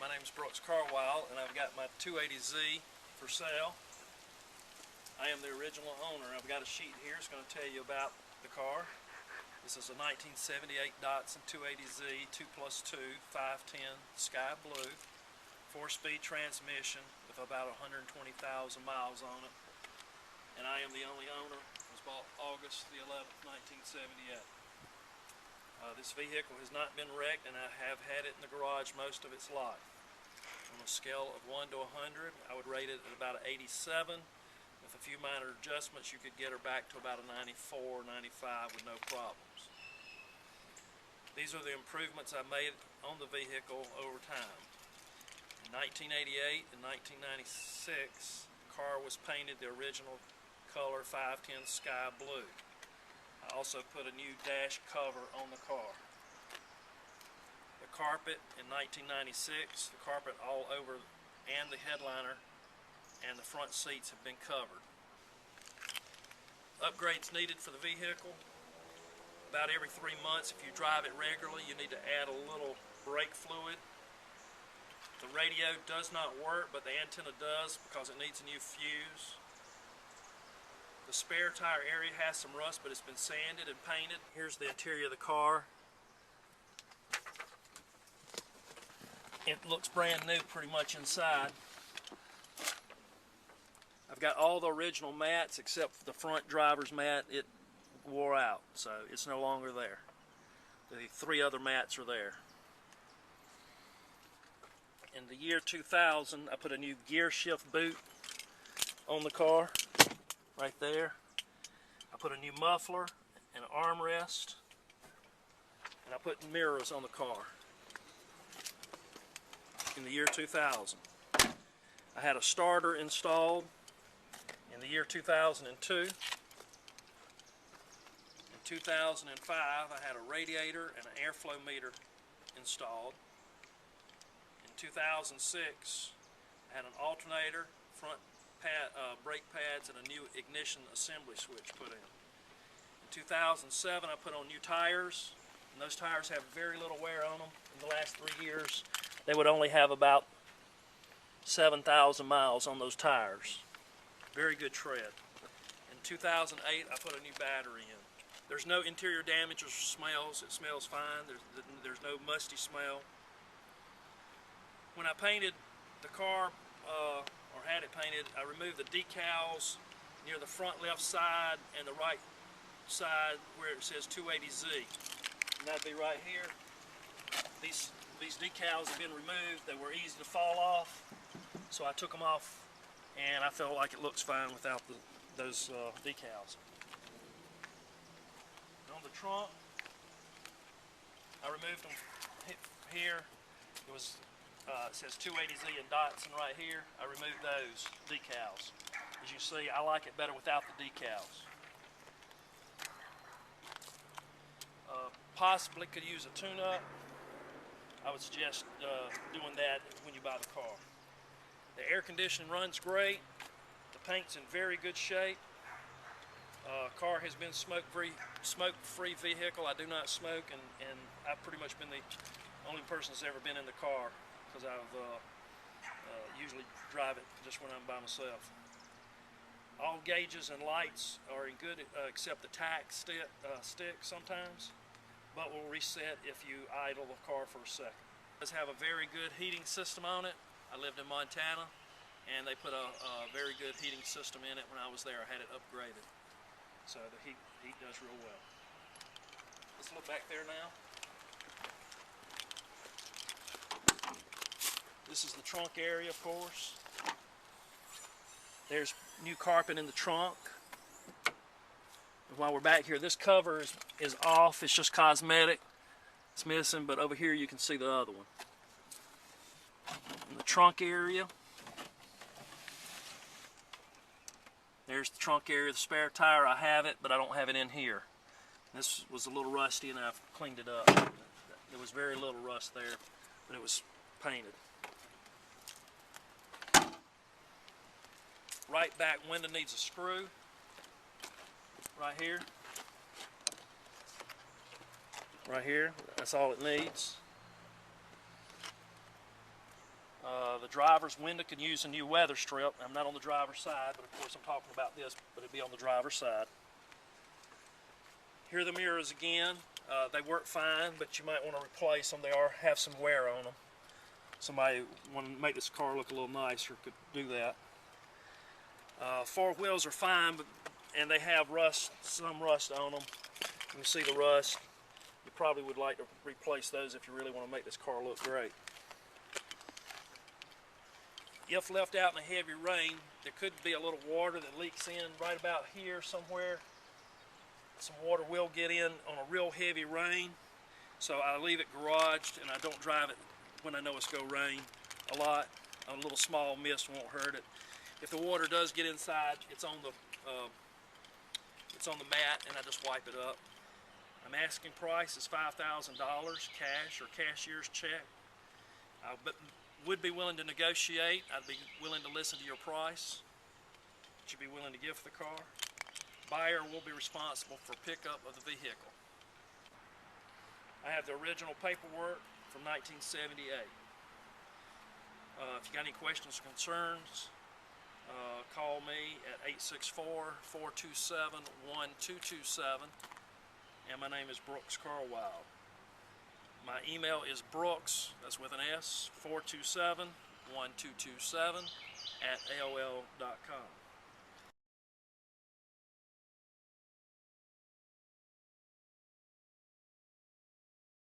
My name is Brooks Carwilec, and I've got my 280Z for sale. I am the original owner. I've got a sheet here. It's going to tell you about the car. This is a 1978 Datsun 280Z 2+2 510 sky blue 4-speed transmission with about 120,000 miles on it. And I am the only owner. It was bought August the 11th, 1978. This vehicle has not been wrecked, and I have had it in the garage most of its life. On a scale of 1 to 100, I would rate it at about an 87. With a few minor adjustments, you could get her back to about a 94, 95 with no problems. These are the improvements I made on the vehicle over time. In 1988 and 1996, the car was painted the original color 510 sky blue. I also put a new dash cover on the car. The carpet in 1996, the carpet all over and the headliner and the front seats have been covered. Upgrades needed for the vehicle. About every 3 months, if you drive it regularly, you need to add a little brake fluid. The radio does not work, but the antenna does because it needs a new fuse. The spare tire area has some rust, but it's been sanded and painted. Here's the interior of the car. It looks brand new pretty much inside. I've got all the original mats except the front driver's mat. It wore out, so it's no longer there. The 3 other mats are there. In the year 2000, I put a new gear shift boot on the car. Right there. I put a new muffler and an armrest, and I put mirrors on the car in the year 2000. I had a starter installed in the year 2002. In 2005, I had a radiator and an airflow meter installed. In 2006, I had an alternator, front brake pads, and a new ignition assembly switch put in. In 2007, I put on new tires, and those tires have very little wear on them. In the last 3 years, they would only have about 7,000 miles on those tires. Very good tread. In 2008, I put a new battery in. There's no interior damage or smells. It smells fine. There's no musty smell. When I painted the car, or had it painted, I removed the decals near the front left side and the right side where it says 280Z. And that'd be right here. These decals have been removed. They were easy to fall off, so I took them off, and I felt like it looks fine without those decals. And on the trunk, I removed them here. It was it says 280Z and Datsun right here. I removed those decals. As you see, I like it better without the decals. Possibly could use a tune-up. I would suggest doing that when you buy the car. The air conditioning runs great. The paint's in very good shape. Car has been smoke-free vehicle. I do not smoke, and I've pretty much been the only person that's ever been in the car, because I've usually drive it just when I'm by myself. All gauges and lights are in good, except the tack stick sometimes, but will reset if you idle the car for a second. It does have a very good heating system on it. I lived in Montana, and they put a very good heating system in it when I was there. I had it upgraded, so the heat does real well. Let's look back there now. This is the trunk area, of course. There's new carpet in the trunk. While we're back here, this cover is off. It's just cosmetic. It's missing, but over here you can see the other one. In the trunk area, there's the trunk area. The spare tire, I have it, but I don't have it in here. This was a little rusty, and I've cleaned it up. There was very little rust there, but it was painted. Right back window needs a screw. Right here. Right here. That's all it needs. The driver's window can use a new weather strip. I'm not on the driver's side, but of course I'm talking about this, but it'd be on the driver's side. Here are the mirrors again. They work fine, but you might want to replace them. They have some wear on them. Somebody want to make this car look a little nicer could do that. Four wheels are fine, and they have rust, some rust on them. You can see the rust. You probably would like to replace those if you really want to make this car look great. If left out in a heavy rain, there could be a little water that leaks in right about here somewhere. Some water will get in on a real heavy rain, so I leave it garaged and I don't drive it when I know it's going to rain a lot. A little small mist won't hurt it. If the water does get inside, it's on the mat, and I just wipe it up. I'm asking price is $5,000 cash or cashier's check. But would be willing to negotiate. I'd be willing to listen to your price. What you'd be willing to give for the car. Buyer will be responsible for pickup of the vehicle. I have the original paperwork from 1978. If you got any questions or concerns, call me at 864-427-1227, and my name is Brooks Carwilec. My email is Brooks, that's with an S, 427-1227 @AOL.com.